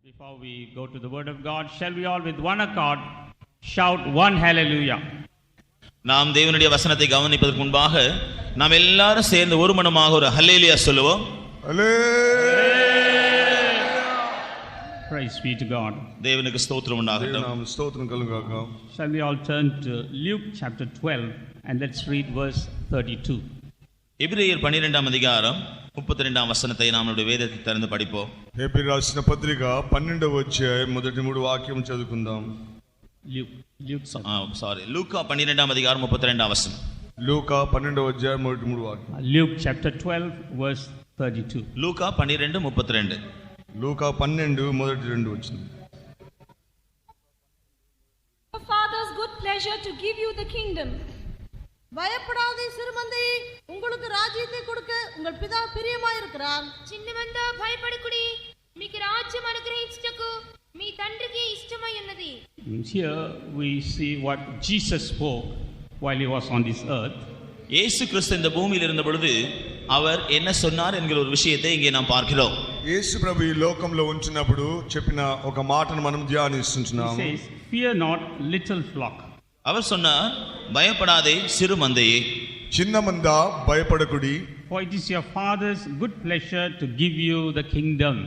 Before we go to the word of God, shall we all with one accord shout one hallelujah? நாம் தேவனுடைய வசனத்தை கவனிப்பதற்கு முன்பாக நாம் எல்லாரும் சேர்ந்து ஒரு மனமாக ஒரு ஹல்லேலூயா சொல்லுவோம். Praise be to God. தேவனுக்கு ஸ்தோத்திரம் உண்டாகட்டும். நாம் ஸ்தோத்திரம் கலுங்காக. Shall we all turn to Luke chapter 12 and let's read verse 32. எபிரேயர் 12ஆம் அதிகாரம் 32ஆம் வசனத்தை நாம் நம்முடைய வேதத்தில் திறந்து படிப்போம். ఎబ్రీ రాసిన పత్రిక 12వ అధ్యాయం మొదటి 3 వాక్యం చదువుకుందాం. లూకా 12ఆం అధికారం 32ఆం వచనం. లూకా 12వ అధ్యాయం మొదటి 3 వాక్యం. Luke chapter 12 verse 32. లూకా 12:32. లూకా 12 మొదటి 2 వచనం. Your father's good pleasure to give you the kingdom. பயப்படாதே சிறுமந்தை, உங்களுக்கு ராஜ்யத்தை கொடுக்க உங்கள் பிதா பிரியமாயிருக்கிறார். చిన్నమందా భయపడకుడి, మీకు రాజ్యం అనుగ్రహించుటకు మీ తండ్రికి ఇష్టమై ఉన్నది. Here we see what Jesus spoke while he was on this earth. இயேசு கிறிஸ்து இந்த பூமியில் இருந்த பொழுது அவர் என்ன சொன்னார் என்கிற ஒரு விஷயத்தை இங்கே நாம் பார்க்கிறோம். యేసు ప్రభు ఈ లోకంలో ఉంటున్నప్పుడు చెప్పిన ఒక మాటను మనం ధ్యానిస్తున్నాము. He says, fear not little flock. அவர் சொன்னார், பயப்படாதே சிறு மந்தையே. చిన్న మంద భయపడకుడి, For it is your father's good pleasure to give you the kingdom.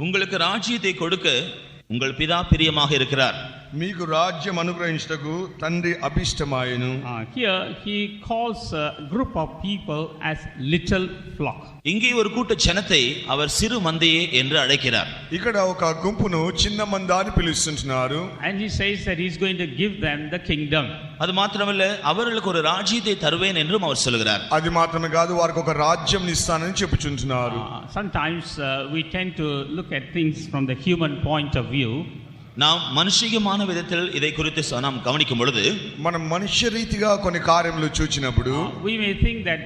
உங்களுக்கு ராஜ்யத்தை கொடுக்க உங்கள் பிதா பிரியமாக இருக்கிறார். మీకు రాజ్యం అనుగ్రహించుటకు తండ్రి అభిష్టమాయెను. Here he calls a group of people as little flock. இங்கே ஒரு கூட்ட ஜனத்தை அவர் சிறு மந்தையே என்று அழைக்கிறார். ఇక్కడ ఒక గుంపును చిన్న మంద అని పిలుస్తున్నారు. And he says that he is going to give them the kingdom. அது மாத்திரமல்ல, அவர்களுக்கு ஒரு ராஜ்யத்தை தருவேன் என்றும் அவர் சொல்கிறார். అది మాత్రమే కాదు, వారికి ఒక రాజ్యం ఇస్తానని చెప్పుచుంటున్నారు. Sometimes we tend to look at things from the human point of view. நாம் மனுஷிகமான விதத்தில் இதை குறித்து நாம் கவனிக்கும் பொழுது, మనం మనుష్య రీతిగా కొన్ని కార్యములు చూచినప్పుడు We may think that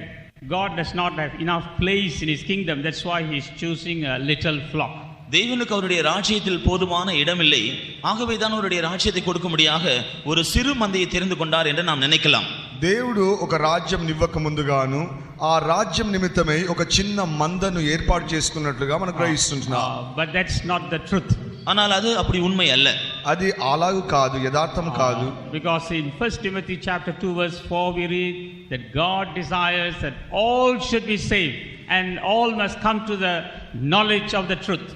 God does not have enough place in his kingdom, that's why he is choosing a little flock. தேவனுக்கு அவருடைய ராஜ்யத்தில் போதுமான இடமில்லை, ஆகவே தான் அவருடைய ராஜ்யத்தை கொடுக்கும்படியாக ஒரு சிறு மந்தையை தெரிந்து கொண்டார் என்று நாம் நினைக்கலாம். దేవుడు ఒక రాజ్యం నివ్వక ముందుగాను ఆ రాజ్యం నిమిత్తమై ఒక చిన్న మందను ఏర్పాటు చేసుకున్నట్లుగా మనం గ్రహిస్తున్నాం. But that's not the truth. ஆனால் அது அப்படி உண்மை அல்ல. అది అలాగూ కాదు, యథార్థం కాదు. Because in 1 Timothy chapter 2 verse 4 we read that God desires that all should be saved and all must come to the knowledge of the truth.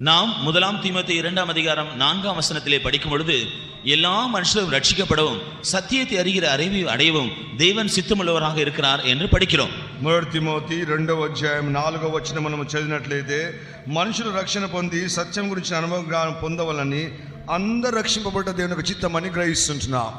நாம் 1 தீமோத்தேயு 2ஆம் அதிகாரம் 4ஆம் வசனத்திலே படிக்கும் பொழுது, எல்லா மனுஷரும் ரட்சிக்கப்படவும் சத்தியத்தை அறிகிற அறிவை அடையவும் தேவன் சித்தமுள்ளவராக இருக்கிறார் என்று படிக்கிறோம். 1 తిమోతి 2వ అధ్యాయం 4వ వచనం మనం చదివినట్లయితే, మనుషులు రక్షణ పొంది సత్యం గురించి అనుభవ జ్ఞానం పొందవలని అందరూ రక్షింపబడ్డ దేవుని యొక్క చిత్తమని గ్రహిస్తున్నాం.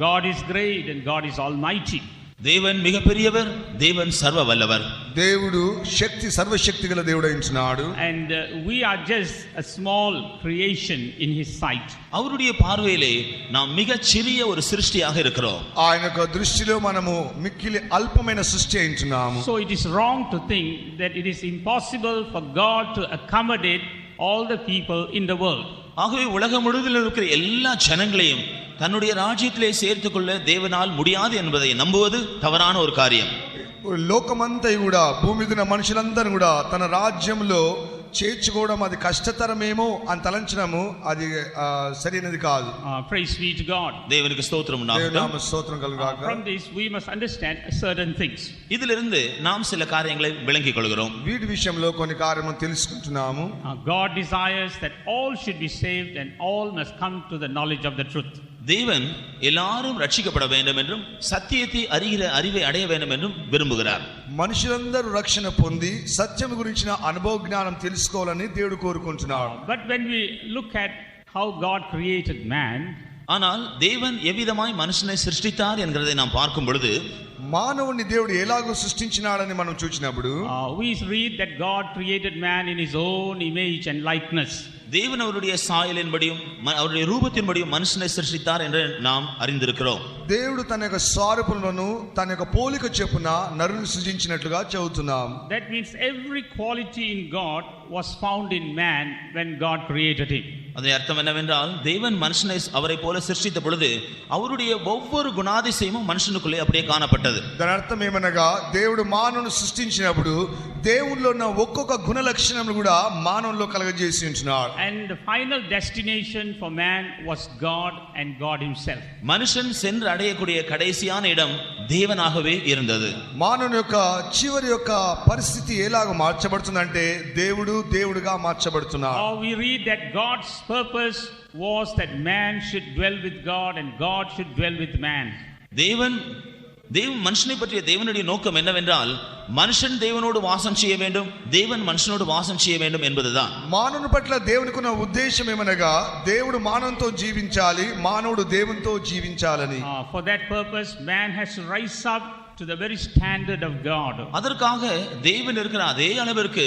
God is great and God is almighty. தேவன் மிக பெரியவர், தேவன் சர்வ வல்லவர். దేవుడు శక్తి సర్వశక్తి గల దేవుడైంచున్నాడు. And we are just a small creation in his sight. அவருடைய பார்வையிலே நாம் மிக சிறிய ஒரு சிருஷ்டியாக இருக்கிறோம். ఆయన యొక్క దృష్టిలో మనము మిక్కిలి అల్పమైన సృష్టి అయించున్నాము. So it is wrong to think that it is impossible for God to accommodate all the people in the world. ஆகவே உலகம் முழுவதில் இருக்கிற எல்லா ஜனங்களையும் தன்னுடைய ராஜ்யத்திலே சேர்த்துக் கொள்ள தேவனால் முடியாது என்பதை நம்புவது தவறான ஒரு காரியம். లోకమంతా కూడా భూమి మీద మనుషులందరూ కూడా తన రాజ్యంలో చేర్చుకోవడం అది కష్టతరమేమో అని తలంచడము అది సరైనది కాదు. Praise be to God. தேவனுக்கு ஸ்தோத்திரம் உண்டாகட்டும். దేవుని నామ స్తోత్రం కలుగాక. From this we must understand certain things. இதிலிருந்து நாம் சில காரியங்களை விளங்கிக் கொள்கிறோம். వీటి విషయంలో కొన్ని కార్యములు తెలుసుకుంటున్నాము. God desires that all should be saved and all must come to the knowledge of the truth. தேவன் எல்லாரும் ரட்சிக்கப்பட வேண்டும் என்றும் சத்தியத்தை அறிகிற அறிவை அடைய வேண்டும் என்றும் விரும்புகிறார். మనుషులందరూ రక్షణ పొంది సత్యం గురించిన అనుభవ జ్ఞానం తెలుసుకోవాలని దేవుడు కోరుకుంటున్నాడు. But when we look at how God created man, ஆனால் தேவன் எவ்விதமாய் மனுஷனை சிருஷ்டித்தார் என்கிறதை நாம் பார்க்கும் பொழுது, మానవుని దేవుడు ఎలాగో సృష్టించినాడని మనం చూసినప్పుడు we read that God created man in his own image and likeness. தேவன் அவருடைய சாயலின்படியும் அவருடைய ரூபத்தின்படியும் மனுஷனை சிருஷ்டித்தார் என்று நாம் அறிந்திருக்கிறோம். దేవుడు తన యొక్క స్వరూపమును తన యొక్క పోలిక చొప్పున నరుని సృజించినట్లుగా చదువుతున్నాం. That means every quality in God was found in man when God created him. அதன் அர்த்தம் என்னவென்றால் தேவன் மனுஷனை அவரை போல சிருஷ்டித்த பொழுது அவருடைய ஒவ்வொரு குணாதிசயமும் மனுஷனுக்குள்ளே அப்படியே காணப்பட்டது. దాని అర్థం ఏమనగా దేవుడు మానవుని సృష్టించినప్పుడు దేవునిలో ఉన్న ఒక్కొక్క గుణ లక్షణములు కూడా మానవుల్లో కలగజేసి ఉంచినాడు. And the final destination for man was God and God himself. மனுஷன் சென்று அடையக்கூடிய கடைசியான இடம் தேவனாகவே இருந்தது. మానవుని యొక్క చివరి యొక్క పరిస్థితి ఎలాగ మార్చబడుతుందంటే దేవుడు దేవుడిగా మార్చబడుతున్నాడు. We read that God's purpose was that man should dwell with God and God should dwell with man. தேவன் மனுஷனை பற்றிய தேவனுடைய நோக்கம் என்னவென்றால் மனுஷன் தேவனோடு வாசம் செய்ய வேண்டும், தேவன் மனுஷனோடு வாசம் செய்ய வேண்டும் என்பதுதான். మానవుని పట్ల దేవునికి ఉన్న ఉద్దేశం ఏమనగా దేవుడు మానవునితో జీవించాలి, మానవుడు దేవునితో జీవించాలని. For that purpose man has to rise up to the very standard of God. அதற்காக தேவன் இருக்கிற அதே அளவிற்கு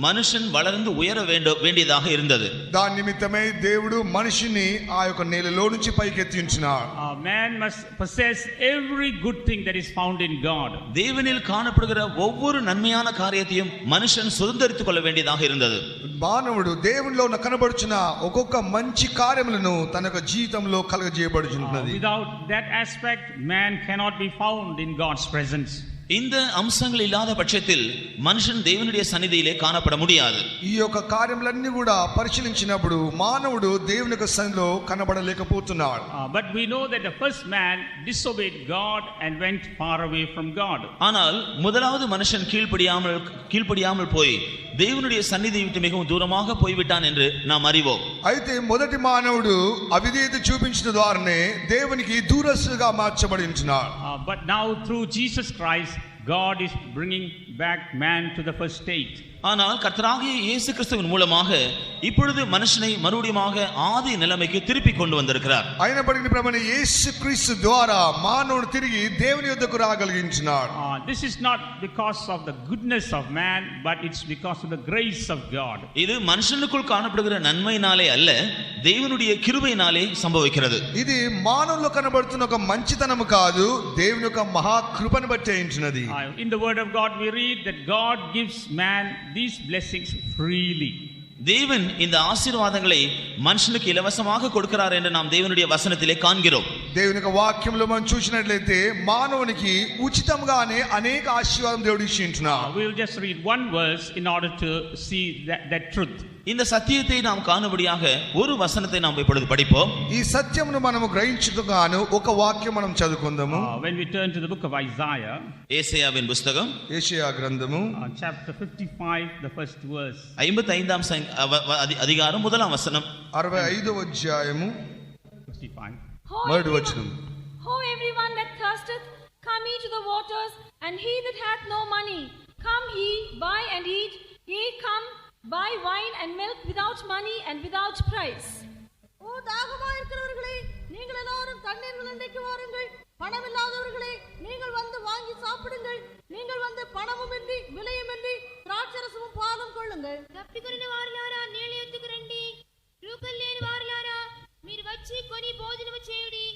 மனுஷன் வளர்ந்து உயர வேண்டியதாக இருந்தது. దాని నిమిత్తమై దేవుడు మనిషిని ఆ యొక్క నేలలో నుంచి పైకెత్తి ఉంచినాడు. Man must possess every good thing that is found in God. தேவனில் காணப்படுகிற ஒவ்வொரு நன்மையான காரியத்தையும் மனுஷன் சுதந்தரித்துக் கொள்ள வேண்டியதாக இருந்தது. మానవుడు దేవునిలో కనబడుచున్న ఒక్కొక్క మంచి కార్యములను తన యొక్క జీవితంలో కలగజేయబడుచున్నది. Without that aspect man cannot be found in God's presence. இந்த அம்சங்கள் இல்லாத பட்சத்தில் மனுஷன் தேவனுடைய சந்நிதியிலே காணப்பட முடியாது. ఈ యొక్క కార్యములన్నీ కూడా పరిశీలించినప్పుడు మానవుడు దేవుని యొక్క సన్నిధిలో కనబడలేకపోతున్నాడు. But we know that the first man disobeyed God and went far away from God. ஆனால் முதலாவது மனுஷன் கீழ்ப்படியாமல் போய் தேவனுடைய சந்நிதியை விட்டு மிகவும் தூரமாக போய்விட்டான் என்று நாம் அறிவோம். అయితే మొదటి మానవుడు అవిధేయత చూపించిన ద్వారానే దేవునికి దూరస్తుగా మార్చబడి ఉంటున్నాడు. But now through Jesus Christ God is bringing back man to the first state. ஆனால் கர்த்தராகிய இயேசு கிறிஸ்துவின் மூலமாக இப்பொழுது மனுஷனை மறுபடியுமாக ஆதி நிலைமைக்கு திருப்பி கொண்டு வந்திருக்கிறார். అయినప్పటికీ ప్రభువైన యేసుక్రీస్తు ద్వారా మానవుడు తిరిగి దేవుని యొద్దకు రాగలిగించినాడు. This is not because of the goodness of man, but it's because of the grace of God. இது மனுஷனுக்குள் காணப்படுகிற நன்மையினாலே அல்ல, தேவனுடைய கிருபையினாலே சம்பவிக்கிறது. ఇది మానవుల్లో కనబడుతున్న ఒక మంచితనము కాదు, దేవుని యొక్క మహా కృపను బట్టి అయినది. In the word of God we read that God gives man these blessings freely. தேவன் இந்த ஆசீர்வாதங்களை மனுஷனுக்கு இலவசமாக கொடுக்கிறார் என்று நாம் தேவனுடைய வசனத்திலே காண்கிறோம். దేవుని యొక్క వాక్యంలో మనం చూసినట్లయితే మానవునికి ఉచితంగానే అనేక ఆశీర్వాదం దేవుడు ఇచ్చి ఉంటున్నాడు. We will just read one verse in order to see that truth. இந்த சத்தியத்தை நாம் காணும்படியாக ஒரு வசனத்தை நாம் இப்பொழுது படிப்போம். ఈ సత్యమును మనము గ్రహించుటగాను ఒక వాక్యం మనం చదువుకుందాము. When we turn to the book of Isaiah, ஏசாயாவின் புத்தகம் యెషయా గ్రంథము chapter 55, the first verse. 55ஆம் அதிகாரம் முதலாம் வசனம். 65వ అధ్యాయము 55. మొదటి వచనం. Ho everyone that thirsteth, come ye to the waters, and he that hath no money, come ye, buy and eat. Ye come, buy wine and milk without money and without price. ஓ தாகமா இருக்கிறவர்களே, நீங்கள் எல்லாரும் தண்ணீர் விலண்டைக்கு வாருங்கள். பணம் இல்லாதவர்களே, நீங்கள் வந்து வாங்கி சாப்பிடுங்கள். நீங்கள் வந்து பணமுமின்றி விலையுமின்றி திராட்சரசமும் பாலும் கொள்ளுங்கள். తప్పికొనిన వారులారా నీళ్ళ యొద్దకు రండి, రూకలు లేని వారులారా మీరు వచ్చి కొని భోజనము చేయుడి.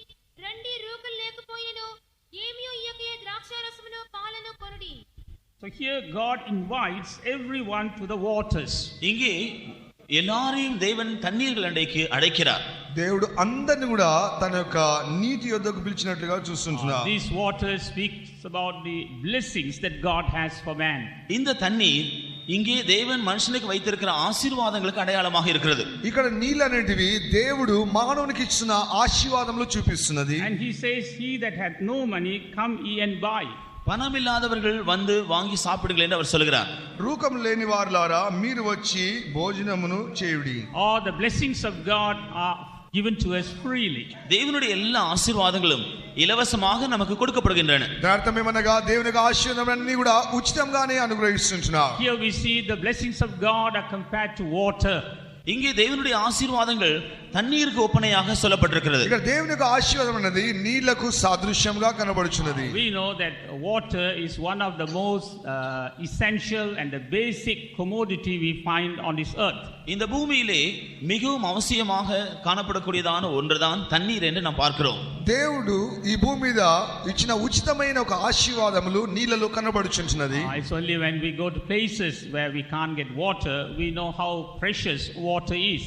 రండి, రూకలు లేకపోయినను ఏమియో ఇయ్యకయే ద్రాక్షారసమును పాలను కొనుడి. So here God invites everyone to the waters. இங்கே எல்லாரையும் தேவன் தண்ணீர்கள் அண்டைக்கு அழைக்கிறார். దేవుడు అందరిని కూడా తన యొక్క నీటి యొద్దకు పిలిచినట్లుగా చూస్తుంటున్నాడు. These waters speaks about the blessings that God has for man. இந்த தண்ணீர் இங்கே தேவன் மனுஷனுக்கு வைத்திருக்கிற ஆசீர்வாதங்களுக்கு அடையாளமாக இருக்கிறது. ఇక్కడ నీళ్ళు అనేటివి దేవుడు మానవునికి ఇచ్చిన ఆశీర్వాదములు చూపిస్తున్నది. And he says, he that hath no money, come ye and buy. பணம் இல்லாதவர்கள் வந்து வாங்கி சாப்பிடுங்கள் என்று அவர் சொல்கிறார். రూకం లేని వారులారా మీరు వచ్చి భోజనమును చేయుడి. All the blessings of God are given to us freely. தேவனுடைய எல்லா ஆசீர்வாதங்களும் இலவசமாக நமக்கு கொடுக்கப்படுகின்றன. దార్థం ఏమనగా దేవుని యొక్క ఆశీర్వాదములన్నీ కూడా ఉచితంగానే అనుగ్రహిస్తున్నాడు. Here we see the blessings of God are compared to water. இங்கே தேவனுடைய ஆசீர்வாதங்கள் தண்ணீருக்கு ஒப்பனையாக சொல்லப்பட்டிருக்கிறது. ఇక్కడ దేవుని యొక్క ఆశీర్వాదం అనేది నీళ్లకు సాదృశ్యంగా కనబడుచున్నది. We know that water is one of the most essential and the basic commodity we find on this earth. இந்த பூமியிலே மிகவும் அவசியமாக காணப்படக்கூடியதான ஒன்றுதான் தண்ணீர் என்று நாம் பார்க்கிறோம். దేవుడు ఈ భూమి మీద ఇచ్చిన ఉచితమైన ఒక ఆశీర్వాదములు నీళ్లలో కనబడుచున్నది. It's only when we go to places where we can't get water we know how precious water is.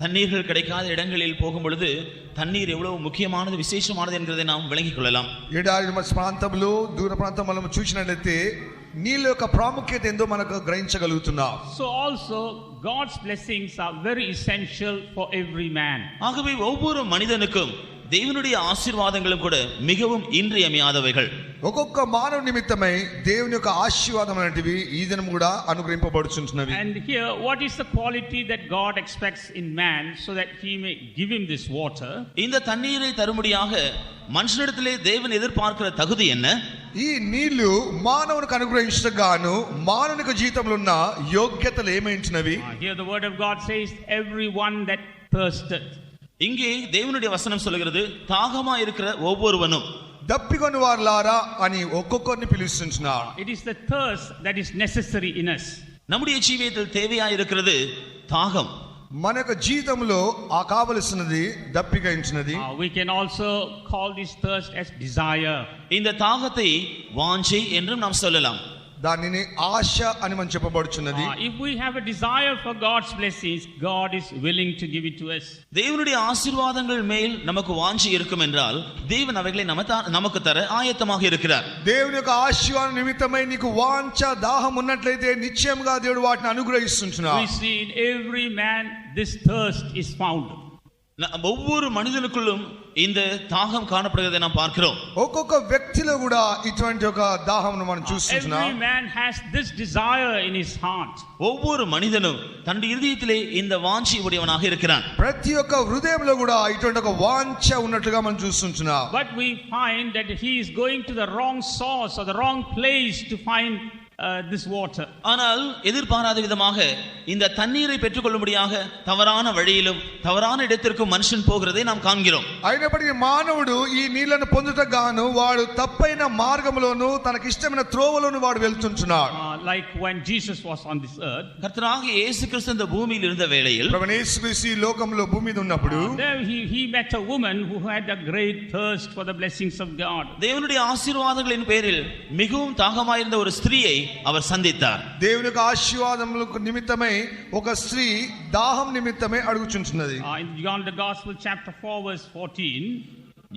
தண்ணீர்கள் கிடைக்காத இடங்களில் போகும் பொழுது தண்ணீர் எவ்வளவு முக்கியமானது விசேஷமானது என்கிறதை நாம் விளங்கிக் கொள்ளலாம். ఎడారి ప్రాంతంలో దూర ప్రాంతంలో చూసినట్లయితే నీళ్ళ యొక్క ప్రాముఖ్యత ఏందో మనకు గ్రహించగలుగుతున్నాం. So also God's blessings are very essential for every man. ஆகவே ஒவ்வொரு மனிதனுக்கும் தேவனுடைய ஆசீர்வாதங்களும் கூட மிகவும் இன்றியமையாதவைகள். ఒక్కొక్క మానవ నిమిత్తమై దేవుని యొక్క ఆశీర్వాదం అనేటివి ఈ దినం కూడా అనుగ్రహింపబడుచున్నవి. And here what is the quality that God expects in man so that he may give him this water? இந்த தண்ணீரை தரும்படியாக மனுஷனிடத்திலே தேவன் எதிர்பார்க்கிற தகுதி என்ன? ఈ నీళ్లు మానవునికి అనుగ్రహించగాను మానవునికి జీవితంలో ఉన్న యోగ్యతలు ఏమైంచినవి? Here the word of God says everyone that thirsteth. இங்கே தேவனுடைய வசனம் சொல்கிறது தாகமா இருக்கிற ஒவ்வொருவனும் దప్పికొని వారులారా అని ఒక్కొక్కరిని పిలుస్తున్నారు. It is the thirst that is necessary in us. நம்முடைய ஜீவியத்தில் தேவையா இருக்கிறது தாகம். మన యొక్క జీవితంలో ఆ కావలసినది దప్పికించినది. We can also call this thirst as desire. இந்த தாகத்தை வாஞ்சை என்றும் நாம் சொல்லலாம். దానిని ఆశ అని మనం చెప్పబడుచున్నది. If we have a desire for God's blessings, God is willing to give it to us. தேவனுடைய ஆசீர்வாதங்கள் மேல் நமக்கு வாஞ்சை இருக்கும் என்றால் தேவன் அவைகளை நமக்கு தர ஆயத்தமாக இருக்கிறார். దేవుని యొక్క ఆశీర్వాద నిమిత్తమై నీకు వాంఛ దాహం ఉన్నట్లయితే నిశ్చయంగా దేవుడు వాటిని అనుగ్రహిస్తున్నాడు. We see in every man this thirst is found. ஒவ்வொரு மனிதனுக்குள்ளும் இந்த தாகம் காணப்படுகிறதை நாம் பார்க்கிறோம். ఒక్కొక్క వ్యక్తిలో కూడా ఇటువంటి ఒక దాహంను మనం చూస్తున్నాం. Every man has this desire in his heart. ஒவ்வொரு மனிதனும் தன் இதயத்திலே இந்த வாஞ்சை உடையவனாக இருக்கிறான். ప్రతి ఒక్క హృదయంలో కూడా ఇటువంటి ఒక వాంఛ ఉన్నట్లుగా మనం చూస్తున్నాం. But we find that he is going to the wrong source or the wrong place to find this water. ஆனால் எதிர்பாராத விதமாக இந்த தண்ணீரை பெற்றுக்கொள்ளும்படியாக தவறான வழியிலும் தவறான இடத்திற்கும் மனுஷன் போகிறதை நாம் காண்கிறோம். అయినప్పటికీ మానవుడు ఈ నీళ్లను పొందుటకు గాను వాడు తప్పైన మార్గములోను తనకి ఇష్టమైన త్రోవలోను వాడు వెళ్తున్నాడు. Like when Jesus was on this earth. கர்த்தராகிய இயேசு கிறிஸ்து இந்த பூமியில் இருந்த வேளையில் ప్రభువైన యేసుక్రీస్తు ఈ లోకంలో భూమి మీద ఉన్నప్పుడు there he met a woman who had a great thirst for the blessings of God. தேவனுடைய ஆசீர்வாதங்களின் பேரில் மிகவும் தாகமாயிருந்த ஒரு ஸ்திரீயை அவர் சந்தித்தார். దేవుని యొక్క ఆశీర్వాదములకు నిమిత్తమై ఒక స్త్రీ దాహం నిమిత్తమై అడుగుచున్నది. In John the Gospel chapter 4 verse 14.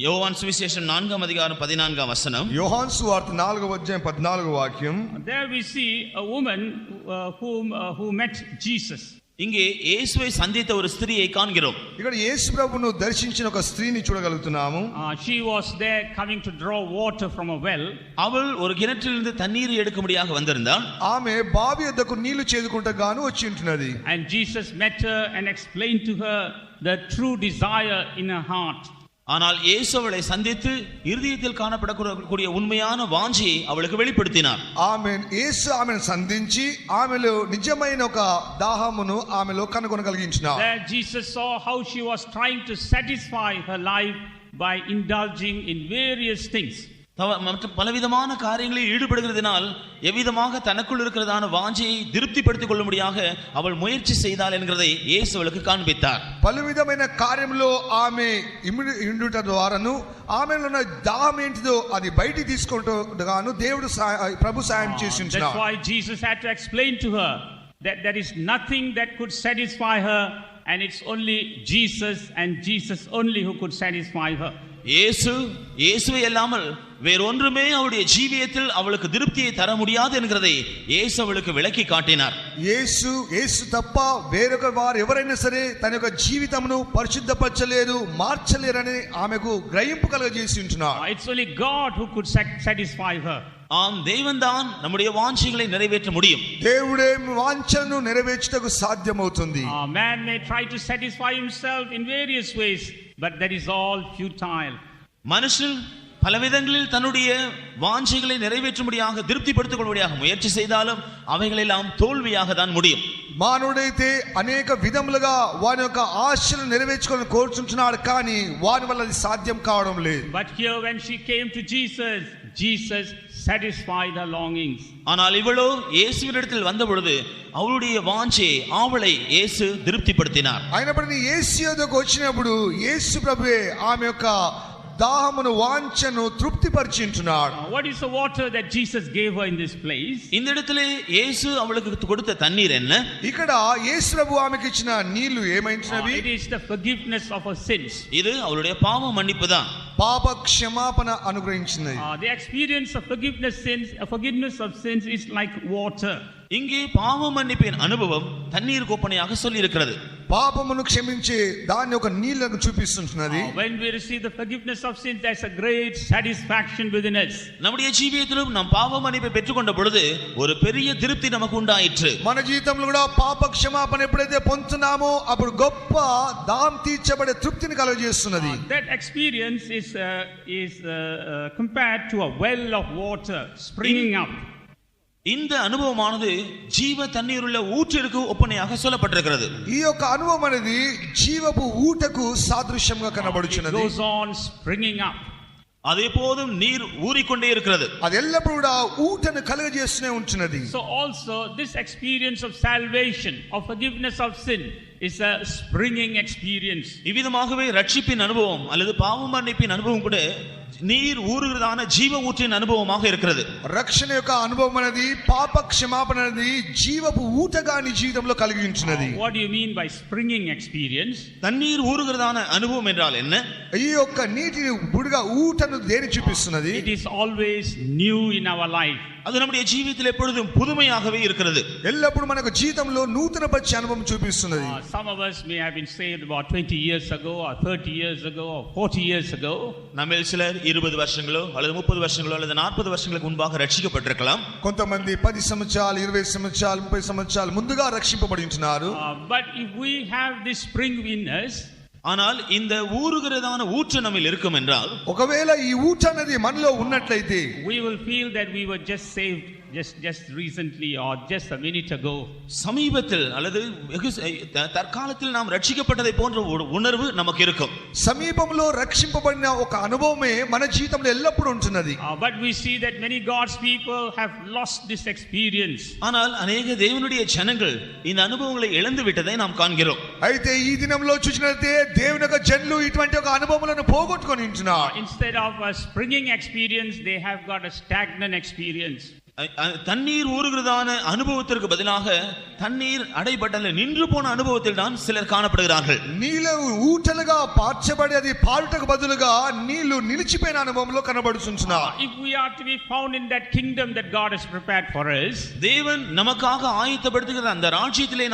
யோவான் சுவிசேஷம் 4ஆம் அதிகாரம் 14ஆம் வசனம். యోహాను సువార్త 4వ అధ్యాయం 14వ వాక్యం. There we see a woman who met Jesus. இங்கே இயேசுவை சந்தித்த ஒரு ஸ்திரியை காண்கிறோம். ఇక్కడ యేసు ప్రభువును దర్శించిన ఒక స్త్రీని చూడగలుగుతున్నాము. She was there coming to draw water from a well. அவள் ஒரு கிணற்றிலிருந்து தண்ணீரை எடுக்கும்படியாக வந்திருந்தாள். ఆమె బావి యొద్దకు నీళ్లు చేదుకుంటూ గాను వచ్చి ఉంటున్నది. And Jesus met her and explained to her the true desire in her heart. ஆனால் இயேசு அவளை சந்தித்து இருதயத்தில் காணப்படக்கூடிய உண்மையான வாஞ்சையை அவளுக்கு வெளிப்படுத்தினார். ఆమెన్ యేసు ఆమెను సంధించి ఆమెలో నిజమైన ఒక దాహమును ఆమెలో కనుగొనగలిగించినాడు. There Jesus saw how she was trying to satisfy her life by indulging in various things. பலவிதமான காரியங்களில் ஈடுபடுகிறதுனால் எவ்விதமாக தனக்குள் இருக்கிறதான வாஞ்சையை திருப்திப்படுத்திக் கொள்ளும்படியாக அவள் முயற்சி செய்தாள் என்கிறதை இயேசு அவளுக்கு காண்பித்தார். పలువిధమైన కార్యములో ఆమె ఇండుట ద్వారాను ఆమెలో ఉన్న దాహం ఏంటిదో అది బయటికి తీసుకుంటూగాను దేవుడు ప్రభు సాయం చేసి ఉంచాడు. That's why Jesus had to explain to her that there is nothing that could satisfy her and it's only Jesus and Jesus only who could satisfy her. இயேசுவை அல்லாமல் வேறொன்றுமே அவளுடைய ஜீவியத்தில் அவளுக்கு திருப்தியை தர முடியாது என்கிறதை இயேசு அவளுக்கு விளக்கி காட்டினார். యేసు తప్ప వేరొక వారు ఎవరైనా సరే తన యొక్క జీవితమును పరిశుద్ధపరచలేరు మార్చలేరని ఆమెకు గ్రహింపు కలుగజేసి ఉంటున్నారు. It's only God who could satisfy her. ஆம், தேவன்தான் நம்முடைய வாஞ்சைகளை நிறைவேற்ற முடியும். దేవుడే వాంఛను నెరవేర్చుటకు సాధ్యమవుతుంది. Man may try to satisfy himself in various ways but that is all futile. மனுஷன் பலவிதங்களில் தன்னுடைய வாஞ்சைகளை நிறைவேற்றும்படியாக திருப்திப்படுத்திக் முயற்சி செய்தாலும் அவைகளெல்லாம் தோல்வியாக தான் முடியும். మానవుడైతే అనేక విధములుగా వాని యొక్క ఆశలను నెరవేర్చుకొని కోరుచుంటున్నాడు, కానీ వాని వల్ల అది సాధ్యం కావడం లేదు. But here when she came to Jesus, Jesus satisfied her longings. ஆனால் இவளோ இயேசுவினிடத்தில் வந்த பொழுது அவளுடைய வாஞ்சை ஆவலை இயேசு திருப்திப்படுத்தினார். అయినప్పటికీ యేసు యొద్దకు వచ్చినప్పుడు యేసు ప్రభువే ఆమె యొక్క దాహమును వాంఛను తృప్తిపరిచించున్నాడు. What is the water that Jesus gave her in this place? இந்த இடத்திலே இயேசு அவளுக்கு கொடுத்த தண்ணீர் என்ன? ఇక్కడ యేసు ప్రభు ఆమెకి ఇచ్చిన నీళ్లు ఏమైంచినవి? It is the forgiveness of her sins. இது அவளுடைய பாவ மன்னிப்பு தான். పాప క్షమాపణ అనుగ్రహించినది. The experience of forgiveness of sins is like water. இங்கே பாவ மன்னிப்பின் அனுபவம் தண்ணீர் கோப்பனையாக சொல்லி இருக்கிறது. పాపమును క్షమించే దాని యొక్క నీళ్లను చూపిస్తున్నది. When we receive the forgiveness of sins, there's a great satisfaction within us. நம்முடைய ஜீவியத்திலும் நாம் பாவ மன்னிப்பை பெற்றுக்கொண்ட பொழுது ஒரு பெரிய திருப்தி நமக்கு உண்டாயிற்று. మన జీవితంలో కూడా పాప క్షమాపణ ఎప్పుడైతే పొందుతున్నామో అప్పుడు గొప్ప దాహం తీర్చబడే తృప్తిని కలుగజేస్తున్నది. That experience is compared to a well of water springing up. இந்த அனுபவமானது ஜீவ தண்ணீருள்ள ஊற்றிற்கு ஒப்பனையாக சொல்லப்பட்டிருக்கிறது. ఈ యొక్క అనుభవం అనేది జీవపు ఊటకు సాదృశ్యంగా కనబడుచున్నది. It goes on springing up. அது எப்போதும் நீர் ஊறிக்கொண்டே இருக்கிறது. అది ఎల్లప్పుడూ కూడా ఊటను కలుగజేస్తూనే ఉంటున్నది. So also this experience of salvation, of forgiveness of sin is a springing experience. இவ்விதமாகவே ரட்சிப்பின் அனுபவம் அல்லது பாவ மன்னிப்பின் அனுபவம் கூட நீர் ஊறுகிறதான ஜீவ ஊற்றின் அனுபவமாக இருக்கிறது. రక్షణ యొక్క అనుభవం అనేది పాప క్షమాపణ అనేది జీవపు ఊటగా నీ జీవితంలో కలిగించున్నది. What do you mean by springing experience? தண்ணீர் ஊறுகிறதான அனுபவம் என்றால் என்ன? ఈ యొక్క నీటిని బుడిగా ఊటను దేని చూపిస్తున్నది? It is always new in our life. அது நம்முடைய ஜீவியத்தில் எப்பொழுதும் புதுமையாகவே இருக்கிறது. ఎల్లప్పుడు మనకు జీవితంలో నూతన పరిచయ అనుభవం చూపిస్తున్నది. Some of us may have been saved about 20 years ago or 30 years ago or 40 years ago. நம்மில் சிலர் 20 வருஷங்களோ அல்லது 30 வருஷங்களோ அல்லது 40 வருஷங்களுக்கு முன்பாக ரட்சிக்கப்பட்டிருக்கலாம். కొంతమంది 10 సంవత్సరాలు 20 సంవత్సరాలు 30 సంవత్సరాలు ముందుగా రక్షింపబడి ఉంటున్నారు. But if we have this spring in us, ஆனால் இந்த ஊறுகிறதான ஊற்று நம்மில் இருக்கும் என்றால், ఒకవేళ ఈ ఊట అనేది మనలో ఉన్నట్లయితే we will feel that we were just saved just recently or just a minute ago. சமீபத்தில் அல்லது தற்காலத்தில் நாம் ரட்சிக்கப்பட்டதை போன்ற ஒரு உணர்வு நமக்கு இருக்கும். సమీపంలో రక్షింపబడిన ఒక అనుభవమే మన జీవితంలో ఎల్లప్పుడూ ఉంటున్నది. But we see that many God's people have lost this experience. ஆனால் अनेक தேவனுடைய ஜனங்கள் இந்த அனுபவங்களை இழந்து விட்டதை நாம் காண்கிறோம். అయితే ఈ దినంలో చూసినట్లయితే దేవుని యొక్క జనులు ఇటువంటి ఒక అనుభవములను పోగొట్టుకొని ఉంటున్నారు. Instead of a springing experience, they have got a stagnant experience. தண்ணீர் ஊறுகிறதான அனுபவத்திற்கு பதிலாக தண்ணீர் அடைபட்டல நின்று போன அனுபவத்தில் தான் சிலர் காணப்படுகிறார்கள். నీళ్లు ఊటలుగా పార్చబడి అది పారుటకు బదులుగా నీళ్లు నిలిచిపోయిన అనుభవంలో కనబడుచున్నారు. If we are to be found in that kingdom that God has prepared for us, தேவன் நமக்காக ஆயத்தப்படுத்துகிற அந்த ராஜ்யத்திலே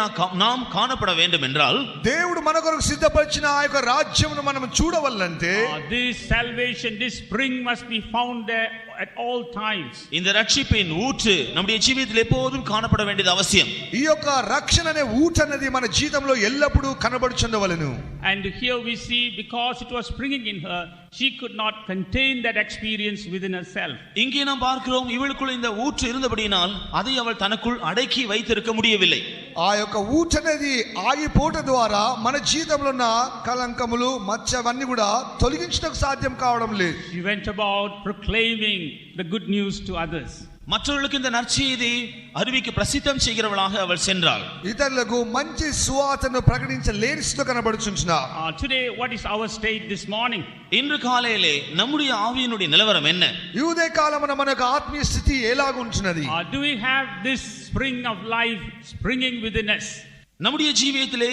நாம் காணப்பட வேண்டும் என்றால், దేవుడు మన కొరకు సిద్ధపరిచిన ఆ యొక్క రాజ్యమును మనం చూడవల్లంటే this salvation, this spring must be found there at all times. இந்த ரட்சிப்பின் ஊற்று நம்முடைய ஜீவிதத்தில் எப்போதும் காணப்பட வேண்டியது அவசியம். ఈ యొక్క రక్షణ అనే ఊట అనేది మన జీవితంలో ఎల్లప్పుడూ కనబడుచుండవలెను. And here we see, because it was springing in her, she could not contain that experience within herself. இங்கே நாம் பார்க்கிறோம், இவளுக்குள் இந்த ஊற்று இருந்தபடியினால் அதை அவள் தனக்குள் அடக்கி வைத்திருக்க முடியவில்லை. ఆ యొక్క ఊట అనేది ఆగిపోట ద్వారా మన జీవితంలో ఉన్న కలంకములు మచ్చవన్నీ కూడా తొలగించడానికి సాధ్యం కావడం లేదు. She went about proclaiming the good news to others. மற்றவர்களுக்கு இந்த நற்செய்தி அறிவிக்க பிரசித்தம் செய்கிறவளாக அவள் சென்றாள். ఇతరులకు మంచి సువార్తను ప్రకటించలేని స్థితిలో కనబడుచున్నారు. Today what is our state this morning? இன்று காலையிலே நம்முடைய ஆவியினுடைய நிலவரம் என்ன? ఈ ఉదయ కాలమున మన యొక్క ఆత్మీయ స్థితి ఎలాగుంటున్నది? Do we have this spring of life springing within us? நம்முடைய ஜீவியத்திலே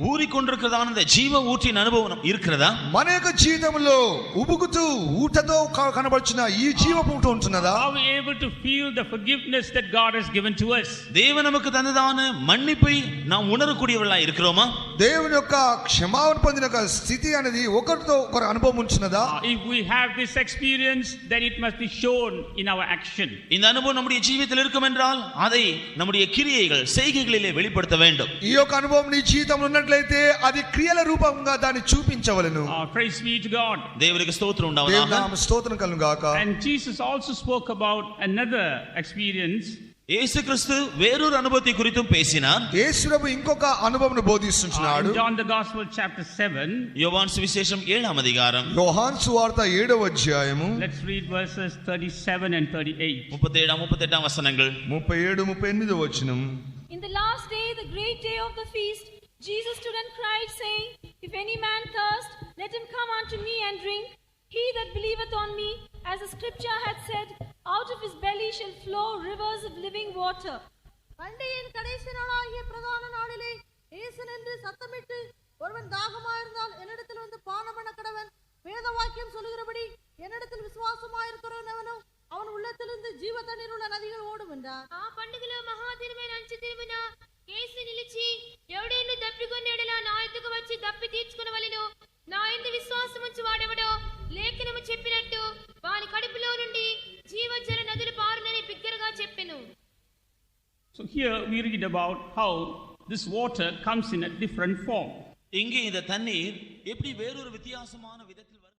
ஊறிக்கொண்டிருக்கிறதான அந்த ஜீவ ஊற்றின் அனுபவம் இருக்கிறதா? మన యొక్క జీవితంలో ఉబుకుతూ ఊటతో కనబడుచున్న ఈ జీవపు ఊట ఉంటున్నదా? Are we able to feel the forgiveness that God has given to us? தேவன் நமக்கு தந்ததான மன்னிப்பை நாம் உணரக்கூடியவர்களாய் இருக்கிறோமா? దేవుని యొక్క క్షమాపణ పొందిన ఒక స్థితి అనేది ఒకరితో ఒకరు అనుభవం ఉంచినదా? If we have this experience, then it must be shown in our action. இந்த அனுபவம் நம்முடைய ஜீவிதத்தில் இருக்கும் என்றால் அதை நம்முடைய கிரியைகள் செய்கைகளிலே வெளிப்படுத்த வேண்டும். ఈ యొక్క అనుభవం నీ జీవితంలో ఉన్నట్లయితే అది క్రియల రూపంగా దాన్ని చూపించవలెను. Praise be to God. దేవునికి స్తోత్రం ఉండాలి. దేవుని నామ స్తోత్రం కలుగును గాక. And Jesus also spoke about another experience. యేసు క్రీస్తు వేరొక అనుభూతి గురించి పేసినార్. యేసు ప్రభు ఇంకొక అనుభవమును బోధిస్తున్నాడు. John the Gospel chapter 7. యోహాను సువిశేషం 7వ అధికారం. యోహాను సువార్త 7వ అధ్యాయము. Let's read verses 37 and 38. 37 వచనங்கள். 37 38వ వచనం. In the last day, the great day of the feast, Jesus stood and cried, saying, If any man thirst, let him come unto me and drink. He that believeth on me, as the scripture hath said, out of his belly shall flow rivers of living water. பண்டிகையின் கடைசி நாளாகிய பிரதான நாளிலே இயேசு நின்று சத்தமிட்டு, ஒருவன் தாகமாயிருந்தால் என்னிடத்தில் வந்து பானம் பண்ண கடவன். வேத வாக்கியம் சொல்லுகிறபடி என்னிடத்தில் విశ్వాసమాயிருக்கிறவனோ அவன் உள்ளத்திலிருந்து జీవ తన్నీరు உள்ள నదిகள் ఓடும் என்றார். ఆ పండుగలో మహాదినమైన అంచెదినమున యేసు నిలిచి, ఎవడైనా దప్పికొన్న ఎడల నా యొద్దకు వచ్చి దప్పి తీర్చుకొనవలెను. నా యందు విశ్వాసముంచు వాడెవడో లేఖనము చెప్పినట్టు వాని కడుపులో నుండి జీవజల నదులు పారునని బిగ్గరగా చెప్పెను. So here we read about how this water comes in a different form. இங்கே இந்த தண்ணீர் எப்படி வேறொரு வித்தியாசமான விதத்தில்